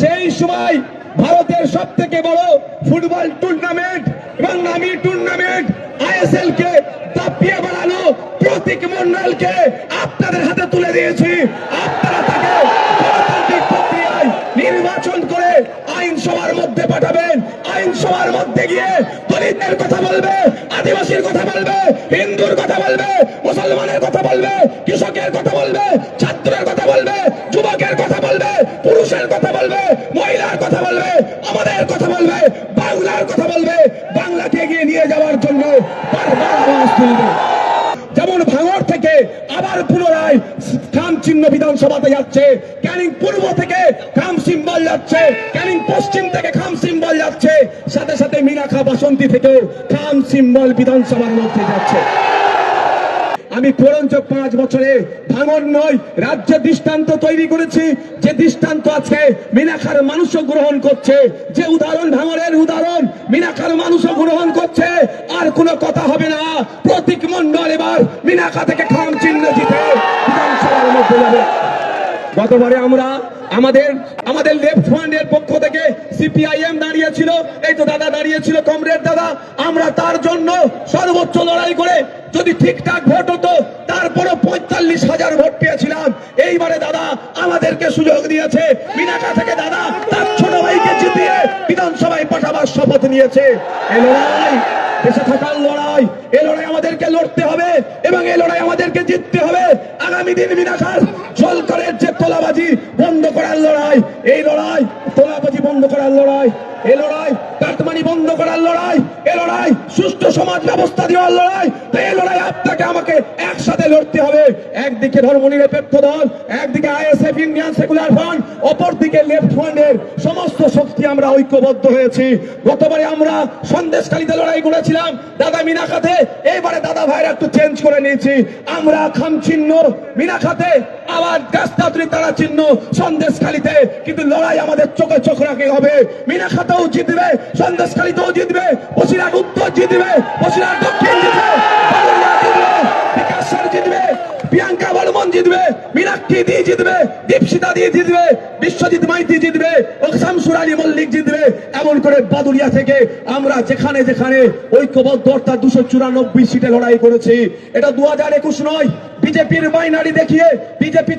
সেই সময় ভারতের সবথেকে বড় ফুটবল টুর্নামেন্ট এবং নামী টুর্নামেন্ট আইএসএল কে দাপিয়ে বেড়ানো প্রতীক মন্ডলকে আপনাদের হাতে তুলে দিয়েছি। আপনারা তাকে গণতান্ত্রিক প্রক্রিয়ায় নির্বাচন করে আইনসভার মধ্যে পাঠাবেন। আইনসভার মধ্যে গিয়ে দলিতদের কথা বলবে, আদিবাসীর কথা বলবে, হিন্দুর কথা বলবে, মুসলমানের কথা বলবে, কৃষকের কথা বলবে, ছাত্রের কথা বলবে, যুবকের কথা বলবে, পুরুষের কথা বলবে, মহিলার কথা বলবে, আমাদের কথা বলবে, বাংলার কথা বলবে। বাংলাকে এগিয়ে নিয়ে যাওয়ার জন্য বারবার আওয়াজ তুলবে। যেমন ভাঙড় থেকে আবার পুনরায় খামচিহ্ন বিধানসভাতে যাচ্ছে, ক্যানিং পূর্ব থেকে খাম সিম্বল যাচ্ছে, ক্যানিং পশ্চিম থেকে খাম সিম্বল যাচ্ছে, সাথে সাথে মিনাখা বাসন্তী থেকেও খাম সিম্বল বিধানসভার মধ্যে যাচ্ছে। আমি বরঞ্চ 5 বছরে ভাঙড় নয় রাজ্যে দৃষ্টান্ত তৈরি করেছি, যে দৃষ্টান্ত আছে মিনাখার মানুষও গ্রহণ করছে, যে উদাহরণ ভাঙড়ের উদাহরণ মিনাখার মানুষও গ্রহণ করছে। আর কোনো কথা হবে না, প্রতীক মন্ডল এবার মিনাখা থেকে খাম চিহ্ন জিতে বিধানসভার মধ্যে যাবে। গতবারে আমরা আমাদের লেফট ফ্রন্টের পক্ষ থেকে সিপিআইএম দাঁড়িয়েছিল, এই তো দাদা দাঁড়িয়েছিল, কমরেড দাদা। আমরা তার জন্য সর্বোচ্চ লড়াই করে যদি ঠিকঠাক ভোট হতো তারপরে 45,000 ভোট পেয়েছিলাম। এইবারে দাদা আমাদেরকে সুযোগ দিয়েছে, মিনাখা থেকে দাদা তার ছোট ভাইকে জিতিয়ে বিধানসভায় পাঠাবার শপথ নিয়েছে। এই লড়াই দেশে থাকার লড়াই, এই লড়াই আমাদেরকে লড়তে হবে এবং এই লড়াই আমাদেরকে জিততে হবে। আগামী দিন মিনাখার জলকরের যে তোলাবাজি বন্ধ করার লড়াই, এই লড়াই তোলাবাজি বন্ধ করার লড়াই, এই লড়াই কাটমানি বন্ধ করার লড়াই, এই লড়াই সুষ্ঠু সমাজ ব্যবস্থা দেওয়ার লড়াই। তো এই লড়াই আপনাকে আমাকে একসাথে লড়তে হবে। একদিকে ধর্মনিরপেক্ষ দল, একদিকে আইএসএফ ইন্ডিয়ান সেকুলার ফ্রন্ট, অপরদিকে লেফট ফ্রন্টের সমস্ত শক্তি আমরা ঐক্যবদ্ধ হয়েছি। গতবারে আমরা সন্দেশখালীতে লড়াই করেছিলাম দাদা মিনাখাতে, এইবারে দাদা ভাইরা একটু চেঞ্জ করে নিয়েছি। আমরা খাম চিহ্ন মিনাখাতে, আবার গাছদাতরি তারা চিহ্ন সন্দেশখালীতে, কিন্তু লড়াই আমাদের চোখে চোখ রাখতে হবে। মিনাখাতেও জিতবে, সন্দেশখালীতেও জিতবে, বসিরহাট উত্তর জিতবে, বসিরহাট দক্ষিণ জিতবে, বালুরঘাট জিতবে, বিকাশর জিতবে, প্রিয়াঙ্কা বর্মন জিতবে, মীনাক্ষী দি জিতবে, দীপশিতা দি জিতবে, বিশ্বজিৎ মাইতি জিতবে, ও শামসুর আলী মল্লিক জিতবে। এমন করে বাদুড়িয়া থেকে আমরা যেখানে যেখানে ঐক্যবদ্ধ অর্থাৎ 294 সিটে লড়াই করেছি। এটা 2021 নয়, বিজেপির বাইনারি দেখিয়ে বিজেপি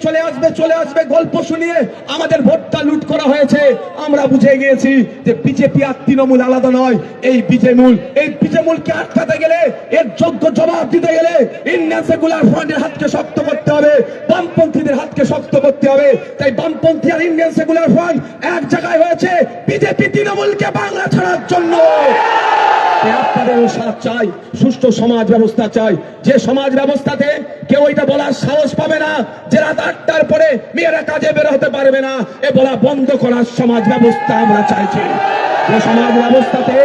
চলে আসবে গল্প শুনিয়ে আমাদের ভোটটা লুট করা হয়েছে। আমরা বুঝে গিয়েছি যে বিজেপি আর তৃণমূল আলাদা নয়। এই বিজেমূলকে আটকাতে গেলে, এর যোগ্য জবাব দিতে গেলে ইন্ডিয়ান সেকুলার ফ্রন্টের হাতকে শক্ত করতে হবে, বামপন্থীদের হাতকে শক্ত করতে হবে। তাই বামপন্থী আর ইন্ডিয়ান সেকুলার ফ্রন্ট এক জায়গায় হয়েছে বিজেপি তৃণমূলকে বাংলা ছাড়ার জন্য। আপনাদেরও সাথ চাই, সুষ্ঠু সমাজ ব্যবস্থা চাই, যে সমাজ ব্যবস্থাতে কেউ এটা বলার সাহস পাবে না যে রাত 8টার পরে মেয়েরা কাজে বের হতে পারবে না, এ বলা বন্ধ করার সমাজ ব্যবস্থা আমরা চাইছি। যে সমাজ ব্যবস্থাতে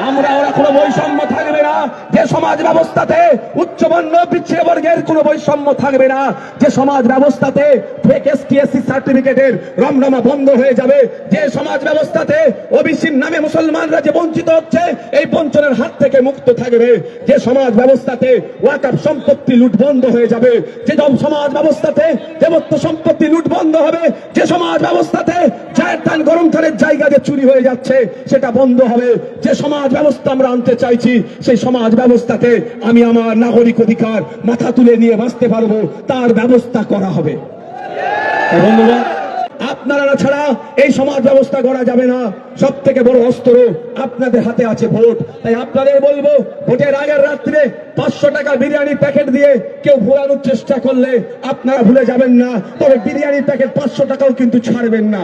আমরা ওরা কোনো বৈষম্য থাকবে না, যে সমাজ ব্যবস্থাতে উচ্চবর্ণ পিছিয়ে বর্গের কোনো বৈষম্য থাকবে না, যে সমাজ ব্যবস্থাতে ফেক এসটি/এসসি সার্টিফিকেটের রমরমা বন্ধ হয়ে যাবে, যে সমাজ ব্যবস্থাতে ওবিসির নামে মুসলমানরা যে বঞ্চিত হচ্ছে এই বঞ্চনার হাত থেকে মুক্ত থাকবে, যে সমাজ ব্যবস্থাতে ওয়াকফ সম্পত্তি লুট বন্ধ হয়ে যাবে, যে সমাজ ব্যবস্থাতে দেবত্ব সম্পত্তি লুট বন্ধ হবে, যে সমাজ ব্যবস্থাতে চায়ের টান গরম থানের জায়গা যে চুরি হয়ে যাচ্ছে সেটা বন্ধ হবে, যে সমাজ ব্যবস্থা আমরা আনতে চাইছি সেই সমাজ ব্যবস্থাতে আমি আমার নাগরিক অধিকার মাথা তুলে নিয়ে বাঁচতে পারবো, তার ব্যবস্থা করা হবে। বন্ধুরা, আপনারা ছাড়া এই সমাজ ব্যবস্থা গড়া যাবে না। সব থেকে বড় অস্ত্র আপনাদের হাতে আছে ভোট। তাই আপনাদের বলবো, ভোটের আগের রাত্রে 500 টাকা বিরিয়ানি প্যাকেট দিয়ে কেউ ভুলানোর চেষ্টা করলে আপনারা ভুলে যাবেন না, তবে বিরিয়ানির প্যাকেট 500 টাকাও কিন্তু ছাড়বেন না,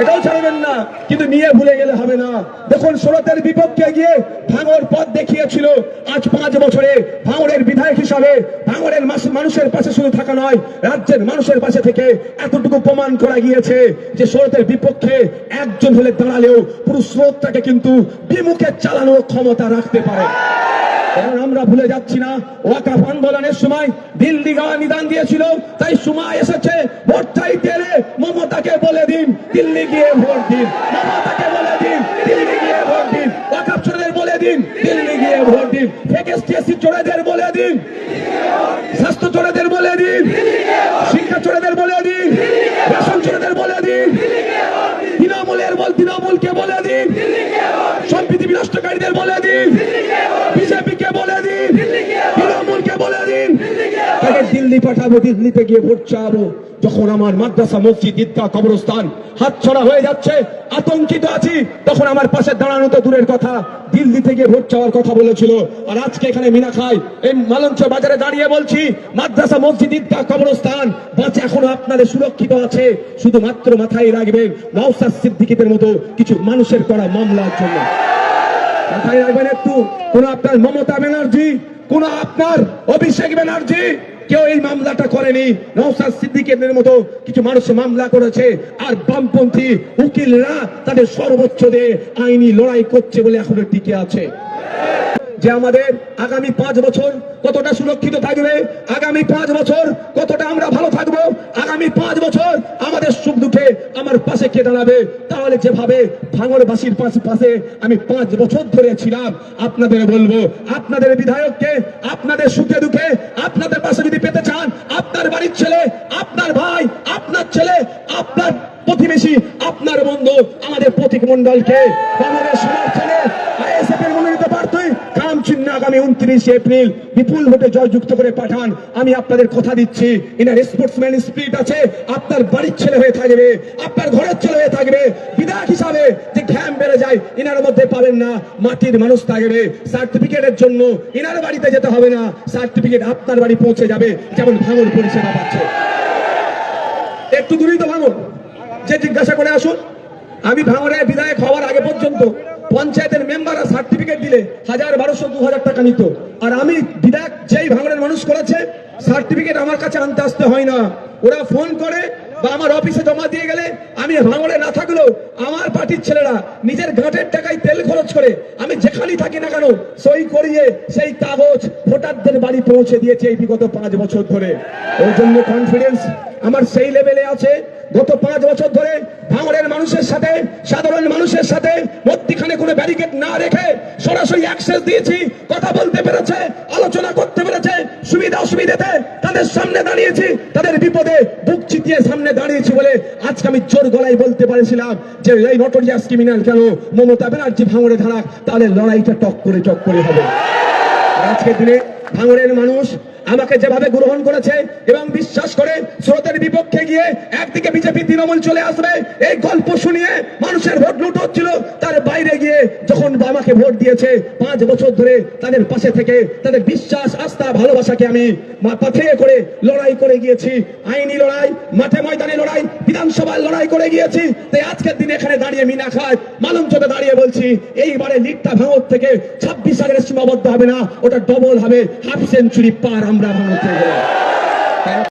এটাও ছাড়বেন না, কিন্তু নিয়ে ভুলে গেলে হবে না। দেখুন, সুরতের বিপক্ষে গিয়ে ভাঙড় পথ দেখিয়েছিল। আজ 5 বছরে ভাঙড়ের বিধায়ক হিসাবে ভাঙড়ের মানুষের পাশে শুধু থাকা নয়, রাজ্যের মানুষের পাশে থেকে এতটুকু প্রমাণ করা গিয়েছে যে সুরতের বিপক্ষে একজন হলে দাঁড়ালেও পুরো স্রোতটাকে কিন্তু বিমুখে চালানোর ক্ষমতা রাখতে পারে। কারণ আমরা ভুলে যাচ্ছি না, ওয়াকফ আন্দোলনের সময় দিল্লি যাওয়ার নিদান দিয়েছিল। তাই সময় এসেছে ভোট চাইতে এলে মমতাকে বলে দিন দিল্লি গিয়ে ভোট দিন, মমতাকে বলে দিন দিল্লি গিয়ে ভোট দিন, ওয়াকফ চোরেদের বলে দিন দিল্লি গিয়ে ভোট দিন, ফেক এসটি/এসসি চোরেদের বলে দিন, স্বাস্থ্য চোরেদের বলে দিন, শিক্ষা চোরেদের বলে দিন, রেশন চোরেদের বলে দিন। তৃণমূলকে বলে দিন, সম্প্রীতি বিনষ্টকারীদের বলে দিন, বিজেপিকে বলে দিন, তৃণমূলকে বলে দিন, তাকে দিল্লি পাঠাবো, দিল্লিতে গিয়ে ভোট চাবো। যখন আমার মাদ্রাসা, মসজিদ, ঈদগাহ, কবরস্থান হাতছাড়া হয়ে যাচ্ছে, আতঙ্কিত আছি, তখন আমার পাশে দাঁড়ানো তো দূরের কথা, দিল্লি থেকে ভোট চাওয়ার কথা বলেছিল। আর আজকে এখানে মিনা খাই এই মালঞ্চ বাজারে দাঁড়িয়ে বলছি, মাদ্রাসা, মসজিদ, ঈদগাহ, কবরস্থান বাঁচে এখনো আপনাদের সুরক্ষিত আছে, শুধুমাত্র মাথায় রাখবেন নওশাদ সিদ্দিকীদের মতো কিছু মানুষের করা মামলার জন্য। মাথায় রাখবেন একটু, কোন আপনার মমতা ব্যানার্জি, কোন আপনার অভিষেক ব্যানার্জি কেউ এই মামলাটা করেনি। নওশাদ সিদ্দিকীদের মতো কিছু মানুষ মামলা করেছে, আর বামপন্থী উকিলরা তাদের সর্বোচ্চ দিয়ে আইনি লড়াই করছে বলে এখনো টিকে আছে। যে আমাদের আগামী 5 বছর কতটা সুরক্ষিত থাকবে, আগামী 5 বছর কতটা আমরা ভালো থাকবো, আগামী 5 বছর আমাদের সুখ দুঃখে আমার পাশে কে দাঁড়াবে। তাহলে যেভাবে ভাঙড়বাসীর পাশে আমি 5 বছর ধরে ছিলাম, আপনাদের বলবো, আপনাদের বিধায়ককে আপনাদের সুখে দুঃখে আপনাদের পাশে যদি পেতে চান, আপনার বাড়ির ছেলে, আপনার ভাই, আপনার ছেলে, আপনার প্রতিবেশী, আপনার বন্ধু, আমাদের প্রতীক মন্ডলকে আমাদের সমর্থনে আইএসএফ এর মনোনীত প্রার্থী কাম চিহ্ন আগামী 29 এপ্রিল বিপুল ভোটে জয়যুক্ত করে পাঠান। আমি আপনাদের কথা দিচ্ছি, ইনার স্পোর্টসম্যান স্পিরিট আছে, আপনার বাড়ির ছেলে হয়ে থাকবে, আপনার ঘরের ছেলে হয়ে থাকবে। বিধায়ক হিসাবে যে ঘ্যাম বেড়ে যায় ইনার মধ্যে পাবেন না, মাটির মানুষ থাকবে। সার্টিফিকেটের জন্য ইনার বাড়িতে যেতে হবে না, সার্টিফিকেট আপনার বাড়ি পৌঁছে যাবে, যেমন ভাঙড় পরিষেবা পাচ্ছে। একটু দূরেই তো ভাঙড়, যে জিজ্ঞাসা করে আসুন। আমি ভাঙড়ের বিধায়ক হওয়ার আগে পর্যন্ত পঞ্চায়েতের মেম্বাররা সার্টিফিকেট দিলে 1000, 1200, 2000 টাকা নিত। আর আমি বিধায়ক যেই ভাঙড়ের মানুষ করেছে, সার্টিফিকেট আমার কাছে আনতে আসতে হয় না, ওরা ফোন করে বা আমার অফিসে জমা দিয়ে গেলে, আমি ভাঙড়ে না থাকলেও আমার পার্টির ছেলেরা নিজের গাঁটের টাকায় তেল খরচ করে আমি যেখানেই থাকি না কেন সই করিয়ে সেই কাগজ ভোটারদের বাড়ি পৌঁছে দিয়েছে এই বিগত 5 বছর ধরে। ওই জন্য কনফিডেন্স আমার সেই লেভেলে আছে। গত 5 বছর ধরে ভাঙড়ের মানুষের সাথে, সাধারণ মানুষের সাথে মধ্যখানে কোনো ব্যারিকেড না রেখে সরাসরি অ্যাক্সেস দিয়েছি, কথা বলতে পেরেছে, আলোচনা করতে পেরেছে, সুবিধা অসুবিধাতে তাদের সামনে দাঁড়িয়েছি, তাদের বিপদে বুক চিতিয়ে সামনে দাঁড়িয়েছি বলে আজকে আমি জোর গলায় বলতে পারেছিলাম যে এই নটোরিয়াস ক্রিমিনাল কেন মমতা ব্যানার্জি ভাঙড়ে ধারাক, তাহলে লড়াইটা টক করে হবে। আজকের দিনে ভাঙড়ের মানুষ আমাকে যেভাবে গ্রহণ করেছে এবং বিশ্বাস করে স্রোতের বিপক্ষে গিয়ে একদিকে বিজেপি, তৃণমূল চলে আসবে এই গল্প শুনিয়ে মানুষের ভোট লুট হচ্ছিল, তার বাইরে গিয়ে যখন আমাকে ভোট দিয়েছে 5 বছর ধরে তাদের পাশে থেকে তাদের বিশ্বাস, আস্থা, ভালোবাসাকে আমি পাথেয় করে লড়াই করে গিয়েছি। আইনি লড়াই, মাঠে ময়দানে লড়াই, বিধানসভায় লড়াই করে গিয়েছি। তাই আজকের দিনে এখানে দাঁড়িয়ে মিনা খায় মালঞ্চতে দাঁড়িয়ে বলছি, এইবারে লিগটা ভাঙড় থেকে 26,000 সীমাবদ্ধ হবে না, ওটা ডবল হবে, হাফ সেঞ্চুরি পার আমরা ভাঙড় থেকে।